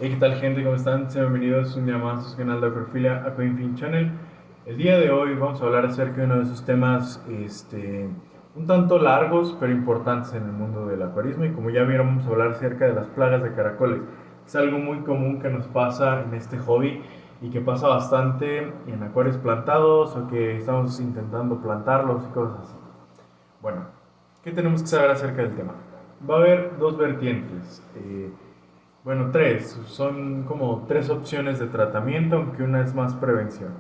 Hey, ¿qué tal, gente? ¿Cómo están? Sean bienvenidos un día más a su canal de Acrofilia, Aquafin Channel. El día de hoy vamos a hablar acerca de uno de esos temas un tanto largos pero importantes en el mundo del acuarismo, y como ya vieron vamos a hablar acerca de las plagas de caracoles. Es algo muy común que nos pasa en este hobby y que pasa bastante en acuarios plantados o que estamos intentando plantarlos y cosas así. Bueno, ¿qué tenemos que saber acerca del tema? Va a haber dos vertientes. Bueno, tres. Son como tres opciones de tratamiento, aunque una es más prevención.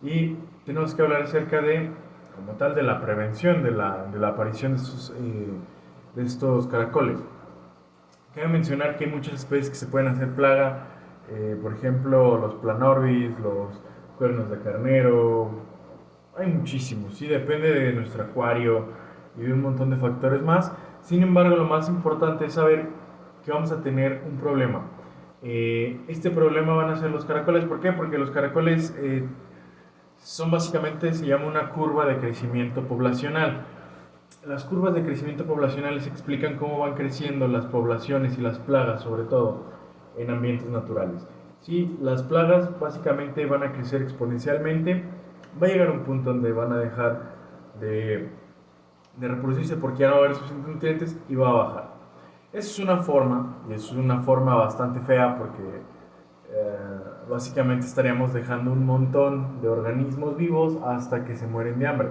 Y tenemos que hablar acerca de, como tal, de la prevención de la aparición de estos caracoles. Cabe mencionar que hay muchas especies que se pueden hacer plaga, por ejemplo, los planorbis, los cuernos de carnero. Hay muchísimos, sí, depende de nuestro acuario y de un montón de factores más. Sin embargo, lo más importante es saber que vamos a tener un problema. Este problema van a ser los caracoles. ¿Por qué? Porque los caracoles son básicamente, se llama una curva de crecimiento poblacional. Las curvas de crecimiento poblacional se explican cómo van creciendo las poblaciones y las plagas, sobre todo en ambientes naturales. Sí, las plagas básicamente van a crecer exponencialmente. Va a llegar un punto donde van a dejar de, de reproducirse porque ya no va a haber suficientes nutrientes y va a bajar. Esa es una forma, y es una forma bastante fea porque básicamente estaríamos dejando un montón de organismos vivos hasta que se mueren de hambre.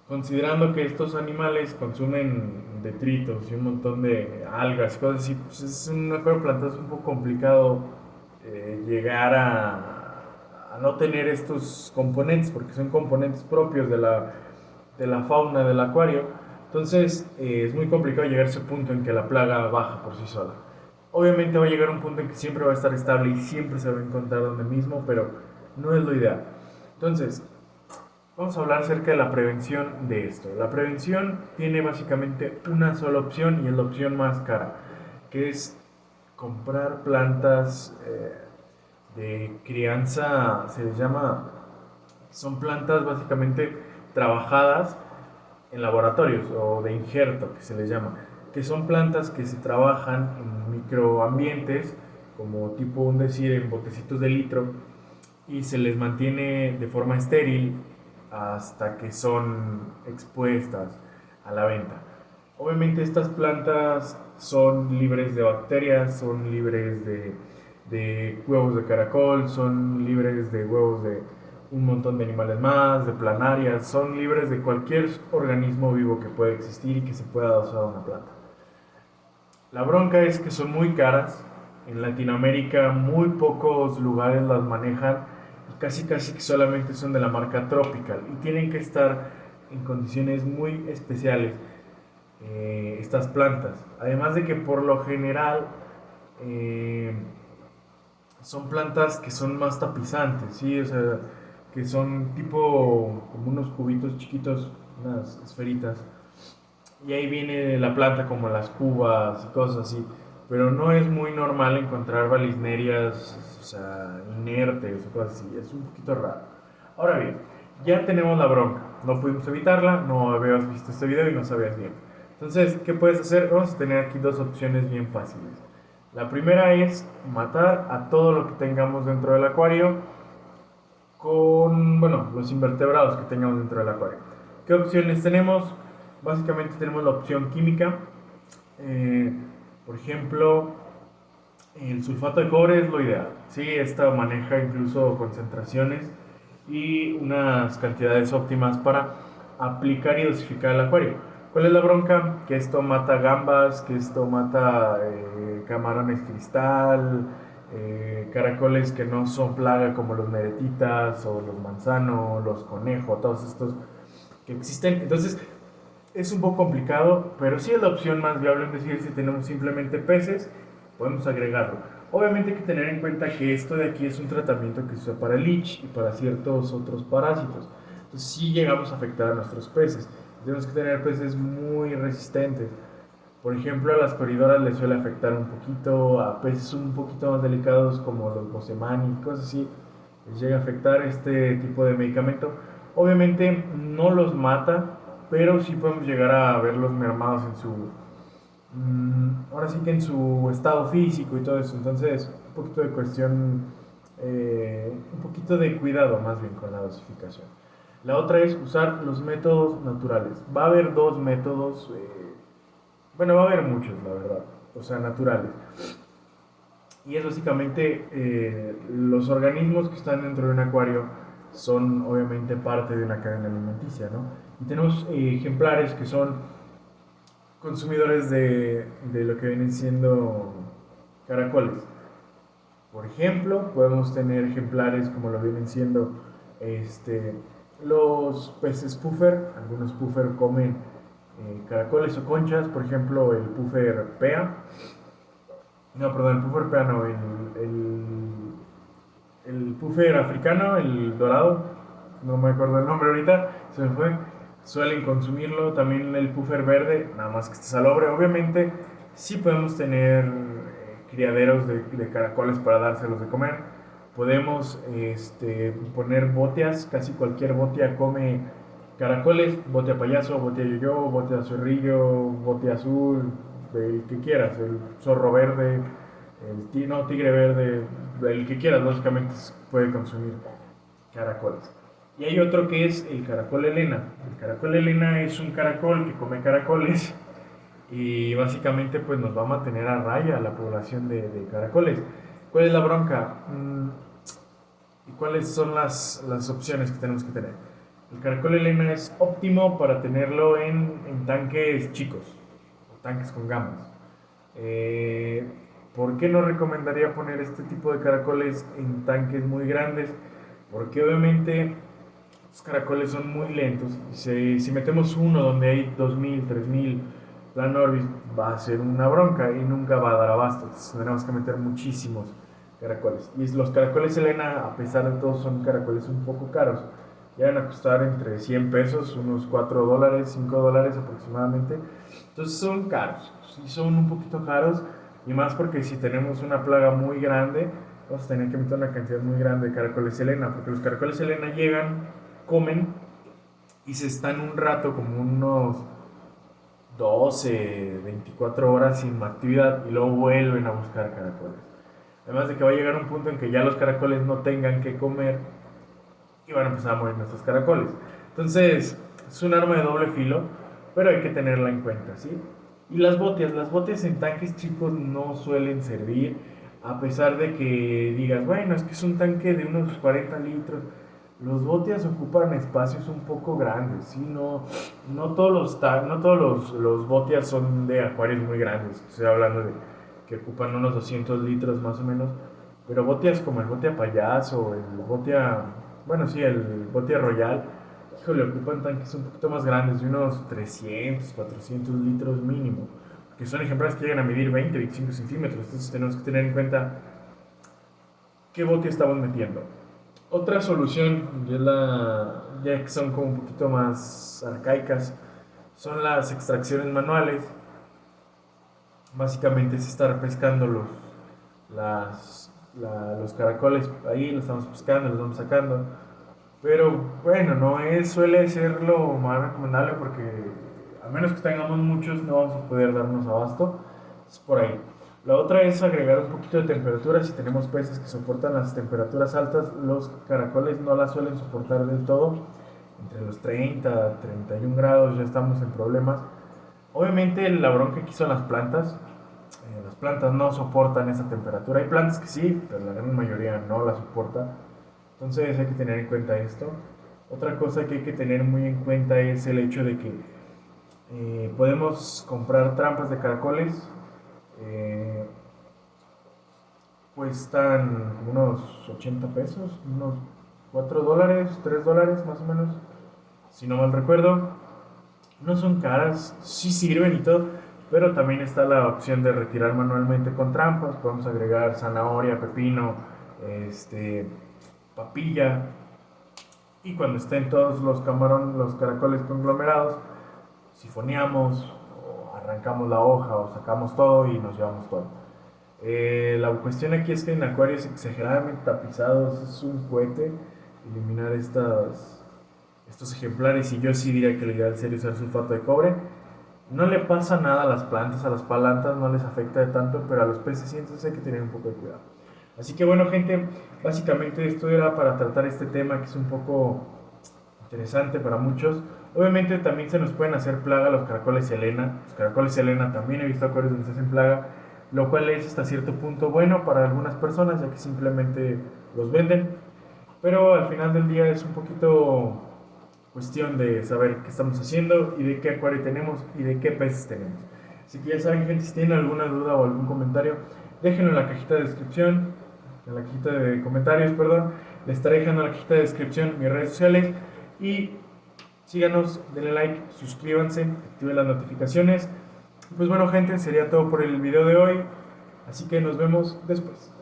Considerando que estos animales consumen detritos y un montón de algas y cosas así, pues es un acuario plantado, es un poco complicado llegar a no tener estos componentes, porque son componentes propios de la fauna del acuario. Entonces es muy complicado llegar a ese punto en que la plaga baja por sí sola. Obviamente va a llegar un punto en que siempre va a estar estable y siempre se va a encontrar donde mismo, pero no es lo ideal. Entonces, vamos a hablar acerca de la prevención de esto. La prevención tiene básicamente una sola opción y es la opción más cara, que es comprar plantas de crianza, se les llama, son plantas básicamente trabajadas en laboratorios o de injerto, que se les llama, que son plantas que se trabajan en microambientes, como tipo un decir en botecitos de litro, y se les mantiene de forma estéril hasta que son expuestas a la venta. Obviamente estas plantas son libres de bacterias, son libres de huevos de caracol, son libres de huevos de un montón de animales más, de planarias, son libres de cualquier organismo vivo que pueda existir y que se pueda adosar a una planta. La bronca es que son muy caras. En Latinoamérica muy pocos lugares las manejan y casi casi que solamente son de la marca Tropical y tienen que estar en condiciones muy especiales estas plantas. Además de que por lo general eh, son plantas que son más tapizantes, ¿sí? O sea, que son tipo como unos cubitos chiquitos, unas esferitas, y ahí viene la planta como las cubas y cosas así. Pero no es muy normal encontrar balisnerias, o sea, inertes o cosas así. Es un poquito raro. Ahora bien, ya tenemos la bronca. No pudimos evitarla, no habías visto este video y no sabías bien. Entonces, ¿qué puedes hacer? Vamos a tener aquí dos opciones bien fáciles. La primera es matar a todo lo que tengamos dentro del acuario con, bueno, los invertebrados que tengamos dentro del acuario. ¿Qué opciones tenemos? Básicamente tenemos la opción química. Eh, por ejemplo, el sulfato de cobre es lo ideal. Sí, esta maneja incluso concentraciones y unas cantidades óptimas para aplicar y dosificar el acuario. ¿Cuál es la bronca? Que esto mata gambas, que esto mata camarones cristal, caracoles que no son plaga como los meretitas o los manzanos, los conejos, todos estos que existen. Entonces es un poco complicado, pero sí es la opción más viable. Es decir, si tenemos simplemente peces, podemos agregarlo. Obviamente hay que tener en cuenta que esto de aquí es un tratamiento que se usa para leech y para ciertos otros parásitos. Entonces sí llegamos a afectar a nuestros peces. Tenemos que tener peces muy resistentes. Por ejemplo, a las coridoras les suele afectar un poquito, a peces un poquito más delicados como los bosemani y cosas así, les llega a afectar este tipo de medicamento. Obviamente no los mata, pero sí podemos llegar a verlos mermados ahora sí que en su estado físico y todo eso. Entonces, un poquito de cuestión, un poquito de cuidado más bien con la dosificación. La otra es usar los métodos naturales. Va a haber dos métodos, bueno, va a haber muchos, la verdad, o sea, naturales. Y es básicamente los organismos que están dentro de un acuario son obviamente parte de una cadena alimenticia, ¿no? Y tenemos ejemplares que son consumidores de lo que vienen siendo caracoles. Por ejemplo, podemos tener ejemplares como lo vienen siendo este, los peces puffer. Algunos puffer comen caracoles o conchas, por ejemplo, el puffer pea. No, perdón, el puffer pea no, el puffer africano, el dorado, no me acuerdo el nombre ahorita, se me fue. Suelen consumirlo, también el puffer verde, nada más que esté salobre. Obviamente, sí podemos tener criaderos de caracoles para dárselos de comer. Podemos poner botias, casi cualquier botia come caracoles, botia payaso, botia yoyo, botia zorrillo, botia azul, el que quieras, el zorro verde, no, tigre verde, el que quieras, básicamente puede consumir caracoles. Y hay otro que es el caracol helena. El caracol helena es un caracol que come caracoles y básicamente pues nos va a mantener a raya la población de caracoles. ¿Cuál es la bronca? ¿Y cuáles son las opciones que tenemos que tener? El caracol helena es óptimo para tenerlo en tanques chicos, o tanques con gamas. Eh, ¿Por qué no recomendaría poner este tipo de caracoles en tanques muy grandes? Porque obviamente los caracoles son muy lentos. Si metemos uno donde hay 2000, 3000 plan Orbis, va a ser una bronca y nunca va a dar abasto. Entonces tendremos que meter muchísimos caracoles. Y los caracoles Selena, a pesar de todo, son caracoles un poco caros. Llegan a costar entre 100 pesos, unos 4 dólares, 5 dólares aproximadamente. Entonces son caros, sí son un poquito caros. Y más porque si tenemos una plaga muy grande, vamos a tener que meter una cantidad muy grande de caracoles Selena. Porque los caracoles Selena llegan, comen y se están un rato, como unos 12, 24 horas sin actividad y luego vuelven a buscar caracoles. Además de que va a llegar un punto en que ya los caracoles no tengan que comer y van a empezar a morir nuestros caracoles. Entonces, es un arma de doble filo, pero hay que tenerla en cuenta, ¿sí? Y las botias en tanques chicos no suelen servir, a pesar de que digas, bueno, es que es un tanque de unos 40 litros. Los botias ocupan espacios un poco grandes, ¿sí? No todos los botias son de acuarios muy grandes. Estoy hablando de que ocupan unos 200 litros más o menos. Pero botias como el botia payaso, el botia, bueno, sí, el botia royal, híjole, ocupan tanques un poquito más grandes, de unos 300, 400 litros mínimo. Que son ejemplares que llegan a medir 20, 25 centímetros. Entonces tenemos que tener en cuenta qué bote estamos metiendo. Otra solución, ya que son como un poquito más arcaicas, son las extracciones manuales. Básicamente es estar pescando los caracoles ahí, los estamos pescando, los vamos sacando. Pero bueno, suele ser lo más recomendable porque a menos que tengamos muchos no vamos a poder darnos abasto. Es por ahí. La otra es agregar un poquito de temperatura. Si tenemos peces que soportan las temperaturas altas, los caracoles no las suelen soportar del todo. Entre los 30, 31 grados ya estamos en problemas. Obviamente la bronca aquí son las plantas. Las plantas no soportan esa temperatura. Hay plantas que sí, pero la gran mayoría no la soporta. Entonces hay que tener en cuenta esto. Otra cosa que hay que tener muy en cuenta es el hecho de que podemos comprar trampas de caracoles. Eh, Cuestan como unos 80 pesos, unos 4 dólares, 3 dólares más o menos, si no mal recuerdo. No son caras, sí sirven y todo, pero también está la opción de retirar manualmente con trampas. Podemos agregar zanahoria, pepino, este, papilla, y cuando estén todos los caracoles conglomerados, sifoneamos o arrancamos la hoja o sacamos todo y nos llevamos todo. La cuestión aquí es que en acuarios exageradamente tapizados es un cohete eliminar estos ejemplares, y yo sí diría que lo ideal sería usar sulfato de cobre. No le pasa nada a las plantas, a las palantas no les afecta de tanto, pero a los peces sí, entonces hay que tener un poco de cuidado. Así que bueno, gente, básicamente esto era para tratar este tema que es un poco interesante para muchos. Obviamente también se nos pueden hacer plaga los caracoles Selena. Los caracoles Selena también he visto acuarios donde se hacen plaga, lo cual es hasta cierto punto bueno para algunas personas, ya que simplemente los venden. Pero al final del día es un poquito cuestión de saber qué estamos haciendo y de qué acuario tenemos y de qué peces tenemos. Así que ya saben, gente, si tienen alguna duda o algún comentario, déjenlo en la cajita de descripción, en la cajita de comentarios, perdón. Les estaré dejando en la cajita de descripción mis redes sociales y síganos, denle like, suscríbanse, activen las notificaciones. Pues bueno, gente, sería todo por el video de hoy, así que nos vemos después.